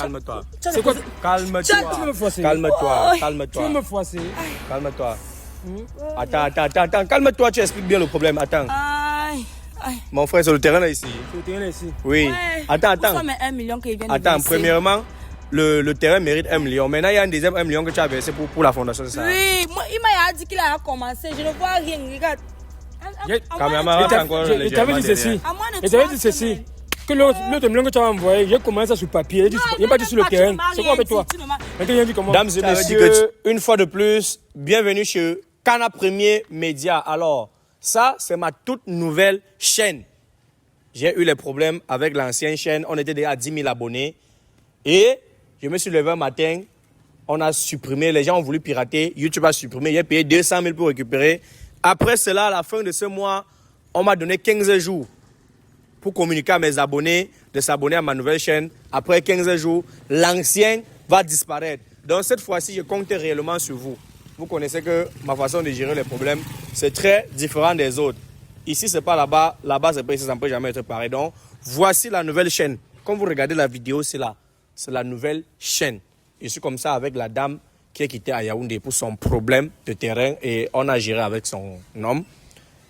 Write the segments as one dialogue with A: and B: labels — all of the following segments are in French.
A: Calme-toi.
B: C'est quoi?
A: Calme-toi.
B: Tu veux me forcer?
A: Calme-toi.
B: Tu
A: Calme-toi.
B: veux me forcer?
A: Calme-toi. Attends. Calme-toi, tu expliques bien le problème. Attends. Mon frère, c'est le terrain là ici.
B: C'est le terrain là ici.
A: Oui.
C: Ouais.
A: Attends.
C: Pourquoi mais 1 million qu'il vient de
A: Attends,
C: verser?
A: premièrement, le terrain mérite 1 million. Maintenant, il y a un deuxième 1 million que tu as versé pour la fondation, c'est ça?
C: Oui, moi, il m'a dit qu'il a commencé. Je ne vois rien. Regarde.
A: Caméraman,
B: Je t'avais dit ceci. Je t'avais dit ceci. Que l'autre million que tu as envoyé, j'ai commencé ça sur papier. Il n'est pas dit sur le terrain. C'est quoi avec toi?
A: Dames et messieurs, une fois de plus, bienvenue chez Cana Premier Média. Alors, ça, c'est ma toute nouvelle chaîne. J'ai eu les problèmes avec l'ancienne chaîne. On était déjà à 10 000 abonnés. Et je me suis levé un matin. On a supprimé. Les gens ont voulu pirater. YouTube a supprimé. J'ai payé 200 000 pour récupérer. Après cela, à la fin de ce mois, on m'a donné 15 jours pour communiquer à mes abonnés de s'abonner à ma nouvelle chaîne. Après 15 jours, l'ancien va disparaître. Donc cette fois-ci, je compte réellement sur vous. Vous connaissez que ma façon de gérer les problèmes, c'est très différent des autres. Ici, c'est pas là-bas. Là-bas, c'est pas ici, ça ne peut jamais être pareil. Donc, voici la nouvelle chaîne. Comme vous regardez la vidéo, c'est là. C'est la nouvelle chaîne. Je suis comme ça avec la dame qui est quittée à Yaoundé pour son problème de terrain et on a géré avec son homme.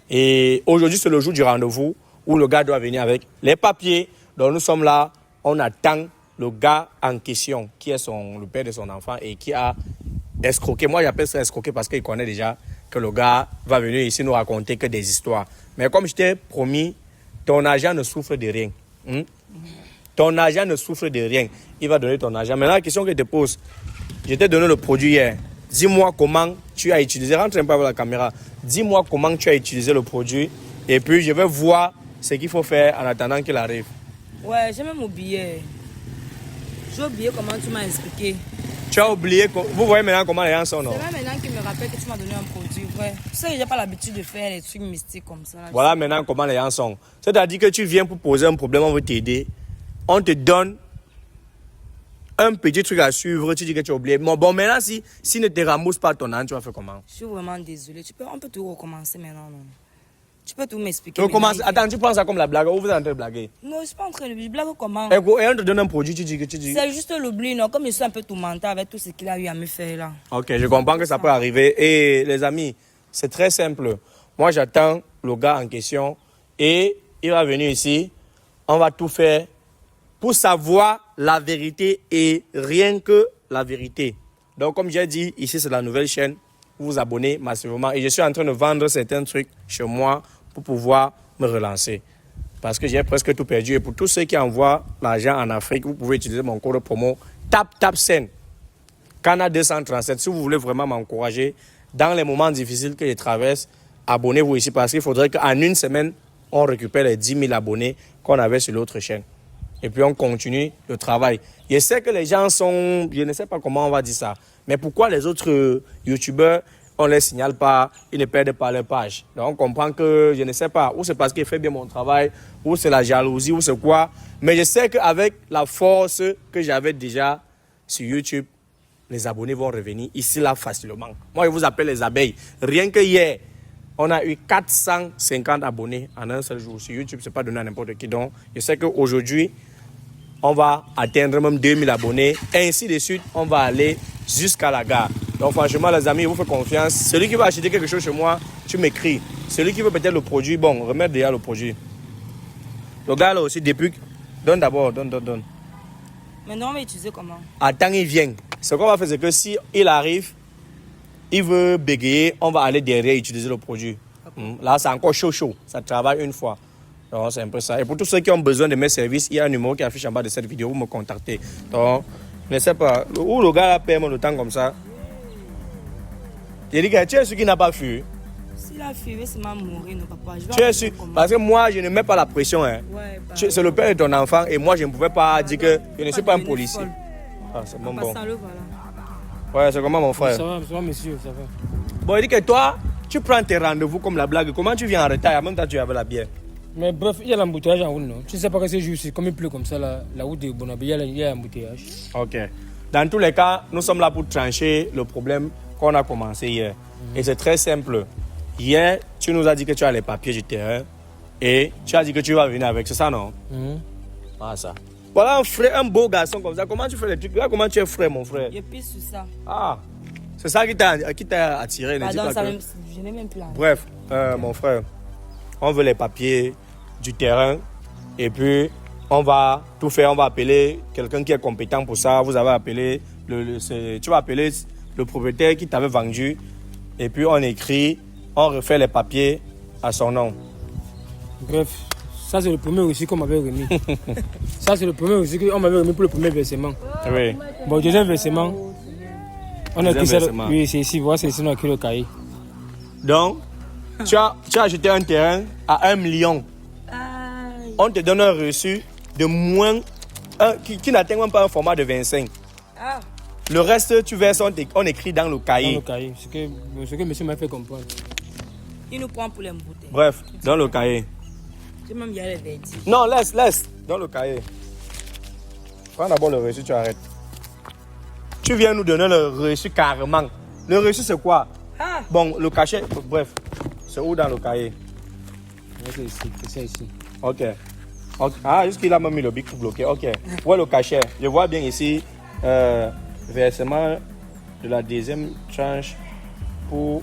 A: Et aujourd'hui, c'est le jour du rendez-vous où le gars doit venir avec les papiers. Donc, nous sommes là. On attend le gars en question qui est le père de son enfant et qui a escroqué. Moi, j'appelle ça escroquer parce qu'il connaît déjà que le gars va venir ici nous raconter que des histoires. Mais comme je t'ai promis, ton agent ne souffre de rien. Ton agent ne souffre de rien. Il va donner ton argent. Maintenant, la question que je te pose, je t'ai donné le produit hier. Dis-moi comment tu as utilisé. Rentre un peu avec la caméra. Dis-moi comment tu as utilisé le produit. Et puis, je vais voir ce qu'il faut faire en attendant qu'il arrive.
C: Ouais, j'ai même oublié. J'ai oublié comment tu m'as expliqué.
A: Tu as oublié. Vous voyez maintenant comment les gens sont, non?
C: C'est même maintenant qu'il me rappelle que tu m'as donné un produit. Ouais. Tu sais, j'ai pas l'habitude de faire des trucs mystiques comme ça. Là.
A: Voilà maintenant comment les gens sont. C'est-à-dire que tu viens pour poser un problème, on veut t'aider. On te donne un petit truc à suivre, tu dis que tu as oublié. Bon, maintenant, si ne te rembourse pas ton an, tu vas faire comment?
C: Je suis vraiment désolée. On peut tout recommencer maintenant, non? Tu peux tout m'expliquer.
A: Attends, tu prends ça comme la blague ou vous êtes en train de blaguer?
C: Non, je suis pas en train de blaguer comment?
A: Et on te donne un produit, tu dis que tu dis.
C: C'est juste l'oubli, non? Comme je suis un peu tourmentée avec tout ce qu'il a eu à me faire là.
A: Ok, je comprends que ça peut arriver. Et les amis, c'est très simple. Moi, j'attends le gars en question et il va venir ici. On va tout faire pour savoir la vérité et rien que la vérité. Donc, comme j'ai dit, ici, c'est la nouvelle chaîne. Vous vous abonnez massivement. Et je suis en train de vendre certains trucs chez moi pour pouvoir me relancer. Parce que j'ai presque tout perdu. Et pour tous ceux qui envoient l'argent en Afrique, vous pouvez utiliser mon code promo TAPTAPSEN. Cana 237. Si vous voulez vraiment m'encourager dans les moments difficiles que je traverse, abonnez-vous ici. Parce qu'il faudrait qu'en une semaine, on récupère les 10 000 abonnés qu'on avait sur l'autre chaîne. Et puis on continue le travail. Je sais que les gens sont... Je ne sais pas comment on va dire ça. Mais pourquoi les autres youtubeurs, on ne les signale pas, ils ne perdent pas leur page. Donc on comprend que, je ne sais pas, ou c'est parce qu'il fait bien mon travail, ou c'est la jalousie, ou c'est quoi. Mais je sais qu'avec la force que j'avais déjà sur YouTube, les abonnés vont revenir ici là facilement. Moi, je vous appelle les abeilles. Rien que hier, on a eu 450 abonnés en un seul jour. Sur YouTube, ce n'est pas donné à n'importe qui. Donc, je sais qu'aujourd'hui, on va atteindre même 2000 abonnés. Ainsi de suite, on va aller jusqu'à la gare. Donc franchement, les amis, je vous fais confiance. Celui qui va acheter quelque chose chez moi, tu m'écris. Celui qui veut peut-être le produit, bon, remettre déjà le produit. Le gars là aussi, depuis... Donne d'abord, donne.
C: Mais non, on va utiliser comment?
A: Attends, il vient. Ce qu'on va faire, c'est que si il arrive, il veut bégayer, on va aller derrière utiliser le produit. Là, c'est encore chaud. Ça travaille une fois. Donc, c'est un peu ça. Et pour tous ceux qui ont besoin de mes services, il y a un numéro qui affiche en bas de cette vidéo. Vous me contactez. Donc, je ne sais pas. Où le gars là paie le temps comme ça? Il dit que tu es celui qui n'a pas fui.
C: S'il a fui, c'est ma mourir, non, papa.
A: Tu es sûr? Parce que moi, je ne mets pas la pression. Hein.
C: Ouais,
A: c'est le père de ton enfant et moi, je ne pouvais pas dire que je ne suis pas un policier. Ah, c'est bon.
C: Voilà.
A: Ouais, c'est comment mon frère?
B: Ça va, monsieur, ça va.
A: Bon, il dit que toi, tu prends tes rendez-vous comme la blague. Comment tu viens en retard? En même temps, tu avais la bière.
B: Mais bref, il y a l'embouteillage en route, non? Tu ne sais pas que c'est juste, comme il pleut comme ça, la route de Bonabé, il y a l'embouteillage. Ok. Dans tous les cas, nous sommes là pour trancher le problème qu'on a commencé hier. Et c'est très simple. Hier, tu nous as dit que tu as les papiers du terrain et tu as dit que tu vas venir avec. C'est ça, non? Ah, ça.
A: Voilà un frère, un beau garçon comme ça. Comment tu fais les trucs? Là, comment tu es frais, mon frère?
C: Je pisse sur ça.
A: Ah, c'est ça qui t'a attiré.
C: Pardon, ça même, je n'ai même plus envie.
A: Bref, mon frère, on veut les papiers du terrain et puis on va tout faire. On va appeler quelqu'un qui est compétent pour ça. Vous avez appelé, tu vas appeler le propriétaire qui t'avait vendu et puis on écrit, on refait les papiers à son nom.
B: Bref, ça c'est le premier aussi qu'on m'avait remis. Ça c'est le premier aussi qu'on m'avait remis pour le premier versement.
A: Oui.
B: Bon, le deuxième versement, on a écrit ça.
A: versement.
B: Oui, c'est ici, voilà, c'est ici, on a écrit le cahier.
A: Donc, tu as acheté un terrain à 1 million.
C: Aïe.
A: On te donne un reçu de moins, qui n'atteint même pas un format de 25.
C: Ah.
A: Le reste, tu verses, on écrit dans le
B: Dans
A: cahier.
B: le cahier, ce que monsieur m'a fait comprendre.
C: Il nous prend pour les bouteilles.
A: Bref, dans le cahier.
C: J'ai même y aller verdi.
A: Non, laisse, dans le cahier. Prends d'abord le reçu, tu arrêtes. Tu viens nous donner le reçu carrément. Le reçu, c'est quoi?
C: Ah.
A: Bon, le cachet, bref, c'est où dans le cahier?
B: C'est ici, c'est ça ici.
A: Ok. Ah, jusqu'il a même mis le bic pour bloquer. Ok. Où est le cachet? Je vois bien ici, versement de la deuxième tranche pour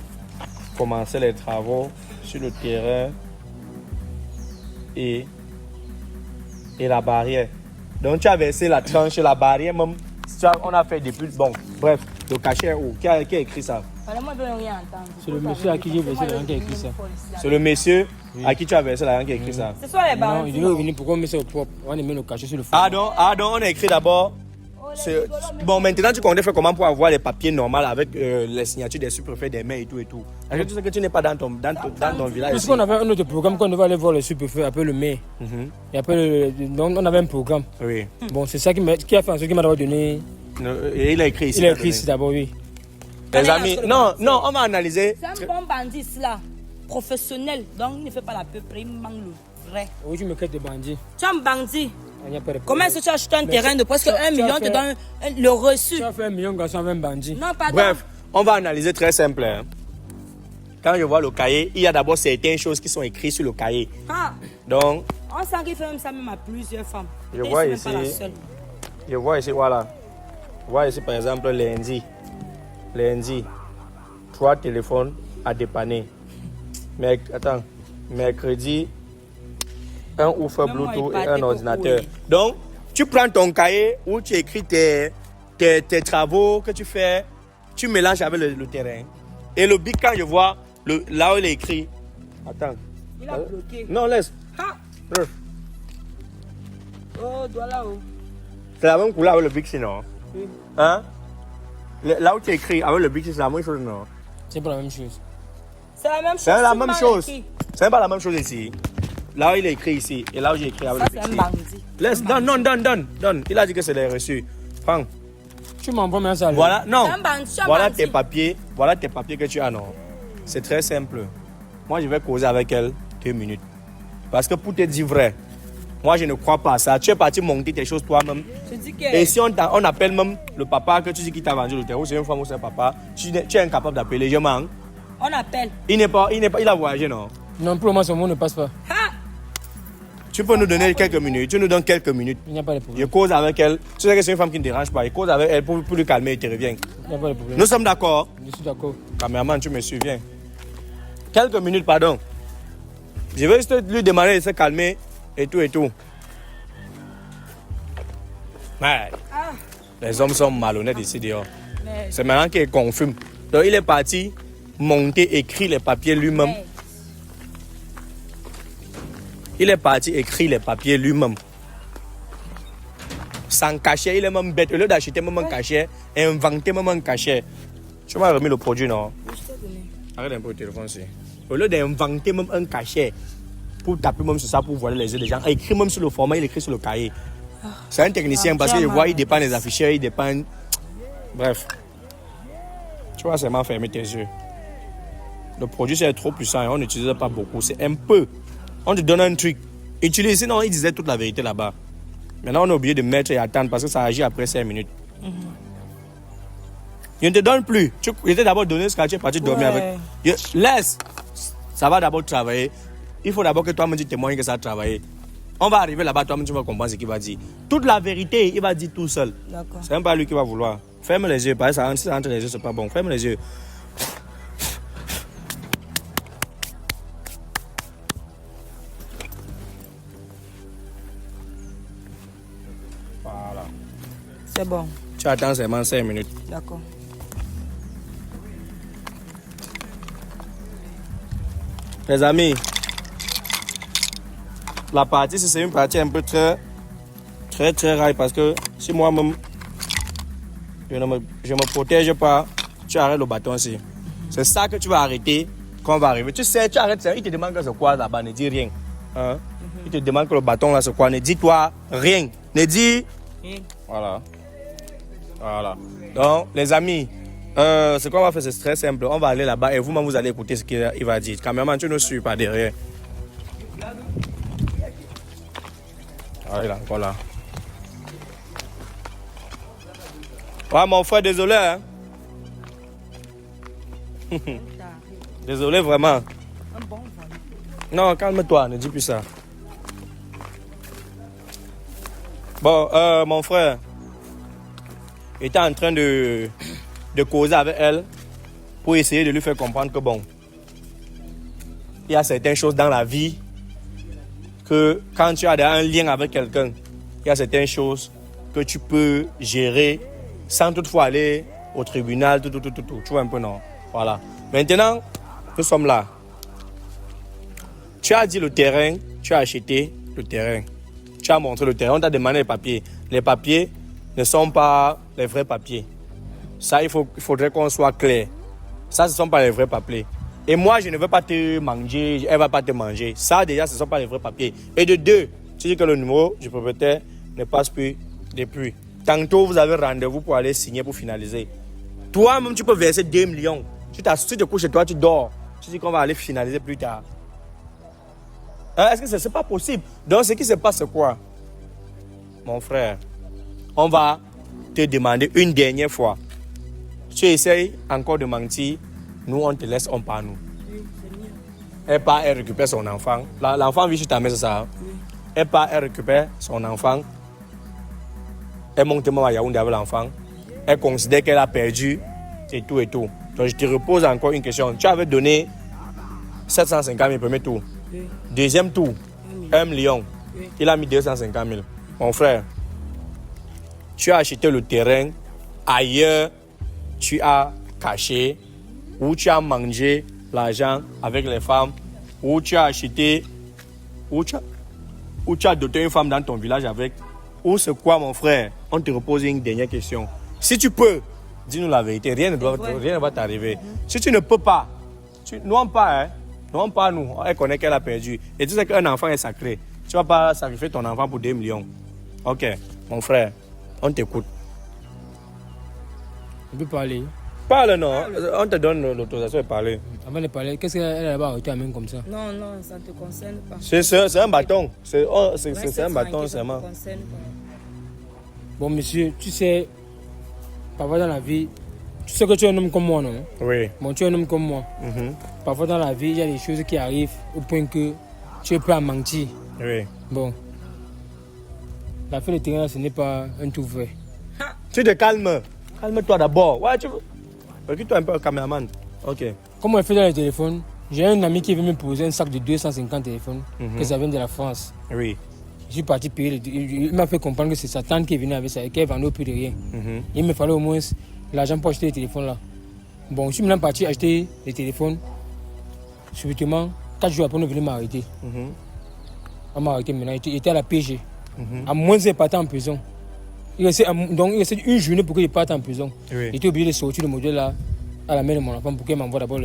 A: commencer les travaux sur le terrain et la barrière. Donc tu as versé la tranche et la barrière même. On a fait depuis. Bon, bref, le cachet où? Qui a écrit ça?
C: Moi, je ne veux rien entendre.
B: C'est le monsieur à qui j'ai versé l'argent qui a écrit ça.
A: C'est le monsieur à qui tu as versé l'argent qui a écrit ça.
C: Ce sont les
B: Non,
C: bandits.
B: il devait revenir pourquoi on met ça au propre. On a mis le cachet sur le fond.
A: Ah donc, on a écrit d'abord. Bon, maintenant tu comptes faire comment pour avoir les papiers normaux avec les signatures des sous-préfets, des maires et tout et tout. Est-ce que tu sais que tu n'es pas dans ton village?
B: Puisqu'on avait un autre programme, qu'on devait aller voir le sous-préfet, après le maire. Et après, donc on avait un programme.
A: Oui.
B: Bon, c'est ça qui a fait en sorte qu'il m'a d'abord donné.
A: Et il a écrit ici.
B: Il a écrit ici d'abord, oui.
A: Les amis, non, on va analyser.
C: C'est un bon bandit, cela. Professionnel. Donc, il ne fait pas la peu près, il manque le vrai.
B: Oui, tu me crées des bandits.
C: Tu es un bandit.
B: Il n'y a pas de problème.
C: Comment est-ce que tu as acheté un
B: Mais
C: terrain de presque 1 million, te donne le reçu?
B: Tu as fait 1 million grâce à 20 bandits.
C: Non, pardon.
A: Bref, on va analyser très simple. Hein. Quand je vois le cahier, il y a d'abord certaines choses qui sont écrites sur le cahier.
C: Ah,
A: Donc,
C: on sent qu'il fait même ça même à plusieurs femmes.
A: Je
C: Et
A: vois
C: c'est même
A: ici.
C: pas la seule.
A: je vois ici, voilà. Je vois ici, par exemple, lundi, 3 téléphones à dépanner. Mercredi, un woofer
C: Même moi,
A: Bluetooth
C: il
A: et
C: partait
A: un
C: pour
A: ordinateur.
C: où,
A: Donc, tu prends ton cahier où tu écris tes travaux que tu fais, tu mélanges avec le terrain. Et le bic, quand je vois là où il est écrit, attends.
C: Il a bloqué.
A: Non, laisse.
C: Ah, oh, doigt là-haut.
A: C'est la même couleur avec le bic, sinon.
C: Oui.
A: Hein? Là où tu écris avec le bic, c'est la même chose, non?
B: C'est pas la même chose.
C: C'est la même chose.
A: C'est la
C: tout
A: même
C: mal
A: chose.
C: écrit.
A: C'est pas la même chose ici. Là où il est écrit ici et là où j'ai écrit avec
C: Ça,
A: le
C: c'est
A: bic.
C: un bandit.
A: Laisse, donne. Il a dit que c'est les reçus. Prends.
B: Tu m'envoies maintenant ça.
A: Voilà, non.
C: C'est un bandit, c'est un
A: Voilà
C: bandit.
A: tes papiers. Voilà tes papiers que tu as, non. C'est très simple. Moi, je vais causer avec elle 2 minutes. Parce que pour te dire vrai, moi, je ne crois pas à ça. Tu es parti monter tes choses toi-même.
C: Je dis que.
A: Et si on appelle même le papa que tu dis qu'il t'a vendu le terreau, c'est une femme ou c'est un papa, tu es incapable d'appeler. Je mens.
C: On appelle.
A: Il a voyagé, non.
B: Non, pour le moment, son mot ne passe pas.
C: Ah,
A: Tu peux nous donner quelques minutes. Tu nous donnes quelques minutes.
B: Il n'y a pas de
A: Je
B: problème.
A: cause avec elle. Tu sais que c'est une femme qui ne dérange pas. Je cause avec elle pour lui calmer et tu reviens.
B: Il n'y a pas de problème.
A: Nous sommes d'accord.
B: Je suis d'accord.
A: Caméraman, tu me suis, viens. Quelques minutes, pardon. Je vais juste lui demander de se calmer et tout et tout. Ouais.
C: ah.
A: Les hommes sont malhonnêtes ici dehors.
C: Mais.
A: C'est maintenant qu'il confirme. Donc il est parti monter, écrire les papiers lui-même.
C: Hey.
A: Il est parti écrire les papiers lui-même. Sans cachet, il est même bête. Au lieu d'acheter même un cachet, inventer même un cachet. Tu m'as remis le produit, non?
C: Je t'ai donné.
A: Arrête un peu le téléphone aussi. Au lieu d'inventer même un cachet, pour taper même sur ça, pour voir les yeux des gens, écrit même sur le format, il écrit sur le cahier. C'est un technicien parce que je vois, il dépend des afficheurs, il dépend. Bref. Tu vois, c'est mal fermer tes yeux. Le produit, c'est trop puissant et on n'utilise pas beaucoup. C'est un peu. On te donne un truc. Utilise, sinon, il disait toute la vérité là-bas. Maintenant, on est obligé de mettre et attendre parce que ça agit après 5 minutes. Je ne te donne plus. Je t'ai d'abord donné ce que tu es parti dormir avec. Laisse. Ça va d'abord travailler. Il faut d'abord que toi-même tu témoignes que ça a travaillé. On va arriver là-bas, toi-même, tu vas comprendre ce qu'il va dire. Toute la vérité, il va dire tout seul.
C: D'accord.
A: C'est même pas lui qui va vouloir. Ferme les yeux, parce que ça entre les yeux, c'est pas bon. Ferme les yeux. Voilà.
C: C'est bon.
A: Tu attends seulement 5 minutes.
C: D'accord.
A: Les amis, la partie, c'est une partie un peu très raille parce que si moi-même, je me protège pas, tu arrêtes le bâton aussi. C'est ça que tu vas arrêter quand on va arriver. Tu sais, tu arrêtes, il te demande que c'est quoi là-bas, ne dis rien. Hein? Il te demande que le bâton là c'est quoi, ne dis-toi rien. Ne dis rien. Voilà. Voilà. Donc, les amis, ce qu'on va faire, c'est très simple. On va aller là-bas et vous-même, vous allez écouter ce qu'il va dire. Caméraman, tu ne suis pas derrière. Ah, il est encore là. Ouais, mon frère, désolé. Hein? Désolé, vraiment. Non, calme-toi, ne dis plus ça. Bon, mon frère était en train de causer avec elle pour essayer de lui faire comprendre que bon, il y a certaines choses dans la vie que quand tu as un lien avec quelqu'un, il y a certaines choses que tu peux gérer sans toutefois aller au tribunal, tout. Tu vois un peu, non? Voilà. Maintenant, nous sommes là. Tu as dit le terrain, tu as acheté le terrain. Tu as montré le terrain, on t'a demandé les papiers. Les papiers ne sont pas les vrais papiers. Ça, il faudrait qu'on soit clair. Ça, ce ne sont pas les vrais papiers. Et moi, je ne veux pas te manger, elle ne va pas te manger. Ça, déjà, ce ne sont pas les vrais papiers. Et de deux, tu dis que le numéro du propriétaire ne passe plus depuis. Tantôt, vous avez rendez-vous pour aller signer, pour finaliser. Toi-même, tu peux verser 2 millions. Tu te couches chez toi, tu dors. Tu dis qu'on va aller finaliser plus tard. Hein, est-ce que ce n'est pas possible? Donc, ce qui se passe, c'est quoi? Mon frère, on va te demander une dernière fois. Tu essayes encore de mentir, nous on te laisse, on part nous. Elle part, elle récupère son enfant. L'enfant vit sur ta main, c'est ça? Hein? Elle part, elle récupère son enfant. Elle monte à Yaoundé avec l'enfant. Elle considère qu'elle a perdu et tout. Donc je te repose encore une question. Tu avais donné 750 000 premier tour. Oui. Deuxième tour, 1 million. Oui. Il a mis 250 000. Mon frère, tu as acheté le terrain ailleurs, tu as caché, ou tu as mangé l'argent avec les femmes, ou tu as acheté, ou tu as doté une femme dans ton village avec, ou c'est quoi, mon frère? On te repose une dernière question. Si tu peux, dis-nous la vérité, rien ne va t'arriver. Si tu ne peux pas, nous on part, hein? Non, pas nous. Elle connaît qu'elle a perdu. Et tu sais qu'un enfant est sacré. Tu ne vas pas sacrifier ton enfant pour 2 millions. Ok, mon frère, on t'écoute.
B: On peut parler.
A: Parle, non. On te donne l'autorisation de parler.
B: Avant de parler, qu'est-ce qu'elle a là-bas arrêté à main comme ça?
C: Non, ça ne te concerne pas.
A: C'est un bâton. C'est un bâton seulement.
B: Bon, monsieur, tu sais, parfois dans la vie, tu sais que tu es un homme comme moi, non?
A: Oui.
B: Bon, tu es un homme comme moi. Parfois dans la vie, il y a des choses qui arrivent au point que tu es prêt à mentir.
A: Oui.
B: Bon. La fin de terrain, ce n'est pas un tout vrai.
A: Tu te calmes. Calme-toi d'abord. Ouais, tu veux. Occupe-toi un peu, caméraman. Ok.
B: Comme on fait dans le téléphone, j'ai un ami qui veut me poser un sac de 250 téléphones, que ça vient de la France.
A: Oui.
B: Je suis parti payer. Il m'a fait comprendre que c'est sa tante qui est venue avec ça et qu'elle vendait au prix de rien. Il me fallait au moins l'argent pour acheter les téléphones là. Bon, je suis maintenant parti acheter les téléphones. Subitement, 4 jours après, on est venu m'arrêter. On m'a arrêté maintenant. Il était à la PG. À moins qu'il parte en prison. Il restait une journée pour qu'il parte en prison. Oui. Il était obligé de sortir le modèle là à la main de mon enfant pour qu'il m'envoie d'abord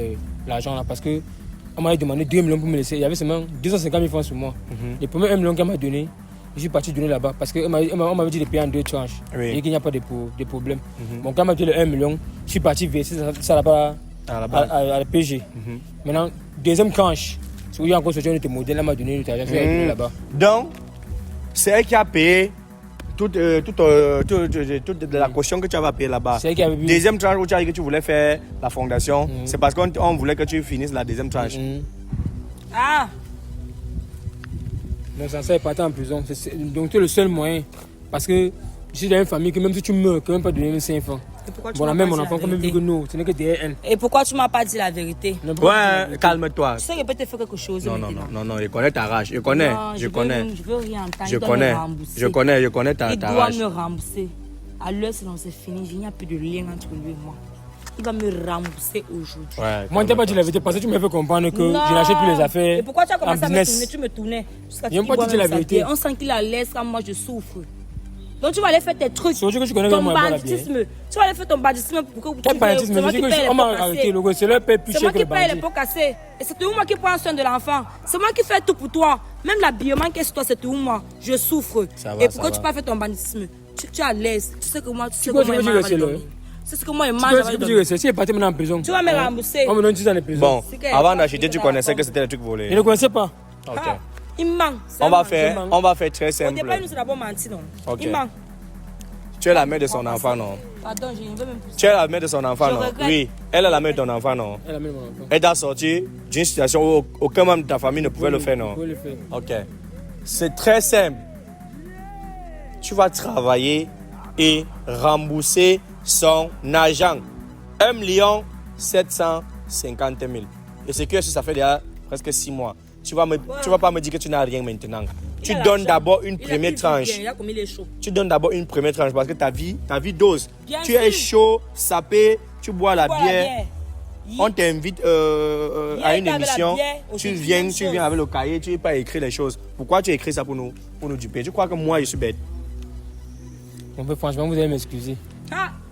B: l'argent là. Parce qu'on m'a demandé 2 millions pour me laisser. Il y avait seulement 250 000 francs sur moi. Les premiers 1 million qu'elle m'a donné, je suis parti donner là-bas parce qu'on m'avait dit de payer en 2 tranches. Oui. Et qu'il n'y a pas de problème. Donc quand elle m'a dit le 1 million, je suis parti verser ça là-bas à la PG. Maintenant, deuxième tranche, c'est où il y a encore sorti un autre modèle, elle m'a donné l'argent, je suis allé là-bas.
A: Donc, c'est elle qui a payé toute la caution que tu avais payée là-bas. C'est elle qui avait payé. Deuxième tranche où tu as dit que tu voulais faire la fondation, c'est parce qu'on voulait que tu finisses la deuxième tranche.
C: Ah!
B: Donc ça est parti en prison. Donc tu es le seul moyen. Parce que je suis dans une famille que même si tu meurs, tu ne peux même pas donner 5 enfants. Bon, même mon enfant, comme vu que nous, ce n'est que DN.
C: Et pourquoi tu ne m'as pas dit la vérité?
A: Ouais, calme-toi.
C: Tu sais que peut-être faire quelque chose.
A: Non, je connais ta rage. Je connais.
C: Je veux rien entendre.
A: Je connais ta rage.
C: Il doit me rembourser. À l'heure, c'est fini. Il n'y a plus de lien entre lui et moi. Il va me rembourser aujourd'hui.
A: Ouais,
B: moi, je t'ai pas dit la vérité parce que tu me fais comprendre que je n'achète plus les affaires.
C: Et pourquoi tu as commencé à me tourner? Tu me tournais.
B: Je n'ai pas dit la vérité.
C: On sent qu'il est à l'aise quand moi je souffre. Donc tu vas aller faire tes trucs.
B: C'est que tu connais
C: ton banditisme. Tu vas aller faire ton banditisme pour que
B: quel banditisme? On m'a arrêté. C'est leur père plus cher que le bandit.
C: C'est moi qui paye les pots cassés. Et c'est toujours moi qui prends soin de l'enfant. C'est moi qui fais tout pour toi. Même l'habillement qui est sur toi, c'est toujours moi. Je souffre. Et pourquoi tu pas faire ton banditisme? Tu es à l'aise. Tu sais que moi, tu sais comment il mange. C'est ce que moi, il mange.
B: Si il est parti maintenant en prison.
C: Tu vas me rembourser.
B: On me donne 10 ans de prison.
A: Bon, avant d'acheter, tu connaissais que c'était le truc volé.
B: Je ne connaissais pas.
A: Ok.
C: Il manque.
A: On va faire très simple.
C: Au départ, nous, c'est d'abord menti, non?
A: Ok.
C: Il manque.
A: Tu es la mère de son enfant, non?
C: Pardon, je ne veux même plus.
A: Tu es la mère de son enfant, non? Oui. Elle est la mère de ton enfant, non?
B: Elle est la mère de mon enfant.
A: Elle t'a sorti d'une situation où aucun membre de ta famille ne pouvait le faire, non?
B: Je peux le faire.
A: Ok. C'est très simple. Tu vas travailler et rembourser son agent. 1 750 000. Et c'est que ça fait déjà presque 6 mois. Tu vas pas me dire que tu n'as rien maintenant. Tu donnes d'abord une première tranche. Tu donnes d'abord une première tranche parce que ta vie dose. Tu es chaud, sapé, tu bois la bière. On t'invite à une émission. Tu viens avec le cahier, tu ne veux pas écrire les choses. Pourquoi tu écris ça pour nous duper? Tu crois que moi je suis bête?
B: Franchement, vous allez m'excuser.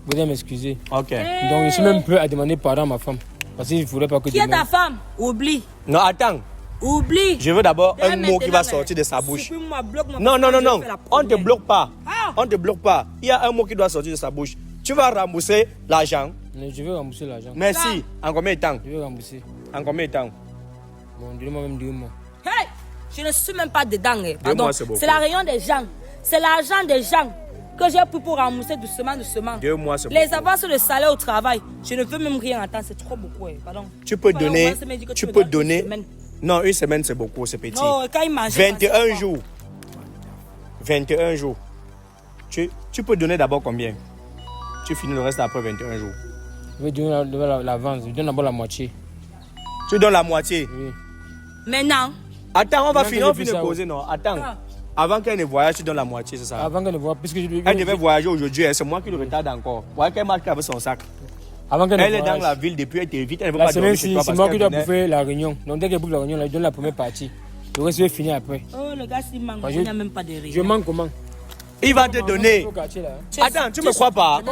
B: Vous allez m'excuser.
A: Ok.
B: Donc je suis même prêt à demander pardon à ma femme. Parce qu'il ne faudrait pas que.
C: Qui est ta femme? Oublie.
A: Non, attends.
C: Oublie.
A: Je veux d'abord un mot qui va sortir de sa bouche. Non. On ne te bloque pas. On ne te bloque pas. Il y a un mot qui doit sortir de sa bouche. Tu vas rembourser l'argent.
B: Je vais rembourser l'argent.
A: Merci. En combien de temps?
B: Je vais rembourser.
A: En combien de temps?
B: Bon, dis-moi même 2 mois.
C: Hey! Je ne suis même pas dedans. Pardon.
A: 2 mois, c'est beaucoup.
C: C'est la réunion des gens. C'est l'argent des gens que j'ai pris pour rembourser doucement.
A: 2 mois, c'est beaucoup.
C: Les avances de salaire au travail. Je ne veux même rien entendre. C'est trop beaucoup. Pardon.
A: Tu peux donner. Non, 1 semaine, c'est beaucoup, c'est petit.
C: Non, quand il mange.
A: 21 jours. 21 jours. Tu peux donner d'abord combien? Tu finis le reste après 21 jours.
B: Je vais donner l'avance. Je donne d'abord la moitié.
A: Tu donnes la moitié?
B: Oui.
C: Maintenant.
A: Attends, on va finir de causer, non? Attends. Avant qu'elle ne voyage, tu donnes la moitié, c'est ça?
B: Avant qu'elle ne voyage, puisque
A: elle devait voyager aujourd'hui, c'est moi qui le retarde encore. Voilà qu'elle marque avec son sac. Elle est dans la ville depuis, elle t'évite, elle ne veut pas dormir chez toi.
B: C'est moi qui dois bouffer la réunion. Donc dès qu'elle bouffe la réunion, elle donne la première partie. Le reste, je vais finir après.
C: Oh, le gars, s'il manque, il n'y a même pas de réunion.
B: Je manque comment?
A: Il va te donner. Attends, tu me crois pas?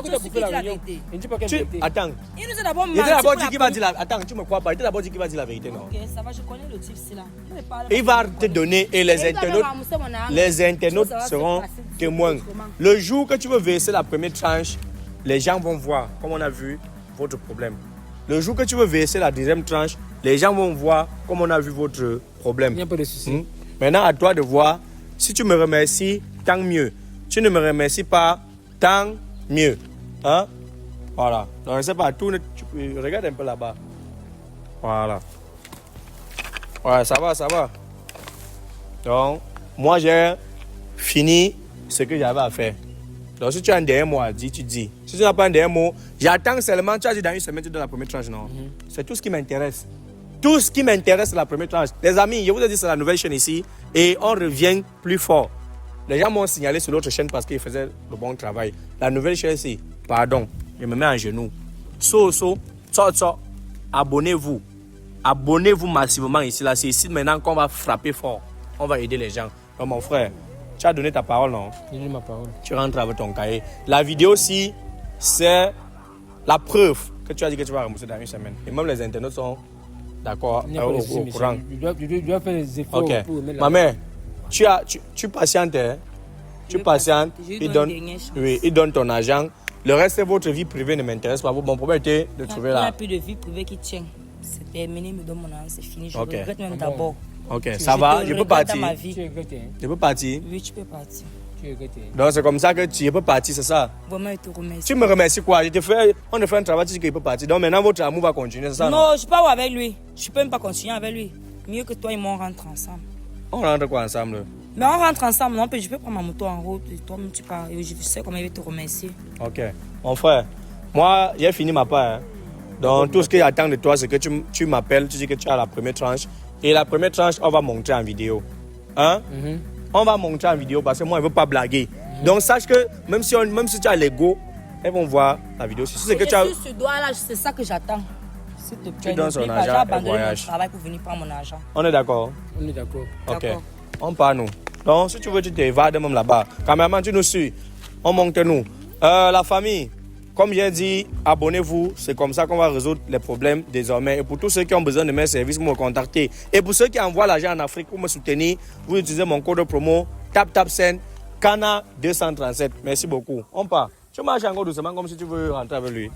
B: Attends.
C: Il nous a d'abord
A: dit qu'il va dire la vérité. Attends, tu me crois pas? Il t'a d'abord dit qu'il va dire la vérité, non?
C: Ok, ça va, je connais le type, c'est là.
A: Il va te donner et les internautes seront témoins. Le jour que tu veux verser la première tranche, les gens vont voir, comme on a vu, votre problème. Le jour que tu veux verser la deuxième tranche, les gens vont voir, comme on a vu, votre problème.
B: Il n'y a pas de souci.
A: Maintenant, à toi de voir. Si tu me remercies, tant mieux. Tu ne me remercies pas, tant mieux. Hein? Voilà. Donc, je ne sais pas, regarde un peu là-bas. Voilà. Ouais, ça va. Donc, moi, j'ai fini ce que j'avais à faire. Donc, si tu as un dernier mot à dire, tu dis. Si tu n'as pas un dernier mot, j'attends seulement, tu as dit dans 1 semaine, tu donnes la première tranche, non? C'est tout ce qui m'intéresse. Tout ce qui m'intéresse, c'est la première tranche. Les amis, je vous ai dit, c'est la nouvelle chaîne ici. Et on revient plus fort. Les gens m'ont signalé sur l'autre chaîne parce qu'ils faisaient le bon travail. La nouvelle chaîne ici, pardon, je me mets en genoux. Abonnez-vous. Abonnez-vous massivement ici. Là, c'est ici maintenant qu'on va frapper fort. On va aider les gens. Donc, mon frère, tu as donné ta parole, non?
B: J'ai donné ma parole.
A: Tu rentres avec ton cahier. La vidéo aussi, c'est la preuve que tu as dit que tu vas rembourser dans 1 semaine. Et même les internautes sont d'accord au courant.
B: Je dois faire des efforts pour mettre
A: ma mère, tu patientes. Hein? Tu patientes. Il donne ton argent. Le reste de votre vie privée ne m'intéresse pas. Mon problème était de trouver là.
C: Il n'y a plus de vie privée qui tient. C'est terminé, me donne mon argent, c'est fini. Je regrette même d'abord.
A: Ok, ça va, je peux partir. Je peux partir.
C: Oui, tu peux partir.
A: Donc c'est comme ça que tu peux partir, c'est ça?
C: Vraiment, je te remercie.
A: Tu me remercies quoi? On a fait un travail, tu dis qu'il peut partir. Donc maintenant, votre amour va continuer, c'est ça?
C: Non, je ne suis pas avec lui. Je ne peux même pas continuer avec lui. Mieux que toi et moi, on rentre ensemble.
A: On rentre quoi ensemble?
C: Mais on rentre ensemble, non? Je peux prendre ma moto en route. Et toi, tu pars. Je sais comment il va te remercier.
A: Ok. Mon frère, moi, j'ai fini ma part. Hein. Donc, tout ce qu'il attend de toi, c'est que tu m'appelles, tu dis que tu as la première tranche. Et la première tranche, on va montrer en vidéo. Hein? On va montrer en vidéo parce que moi, je ne veux pas blaguer. Donc, sache que même si tu as l'ego, elles vont voir la vidéo. Si c'est que tu as...
C: Sur ce doigt-là, c'est ça que j'attends. S'il te plaît,
A: tu donnes son
C: j'ai
A: argent et
C: abandonné mon
A: voyage.
C: travail pour venir prendre mon argent.
A: On est d'accord?
B: On est d'accord.
A: Ok.
C: D'accord.
A: On part, nous. Donc, si tu veux, tu t'évades même là-bas. Cameraman, tu nous suis. On monte, nous. La famille, comme j'ai dit, abonnez-vous. C'est comme ça qu'on va résoudre les problèmes désormais. Et pour tous ceux qui ont besoin de mes services, vous me contactez. Et pour ceux qui envoient l'argent en Afrique pour me soutenir, vous utilisez mon code de promo TapTapSend Cana 237. Merci beaucoup. On part. Tu marches encore doucement comme si tu veux rentrer avec lui.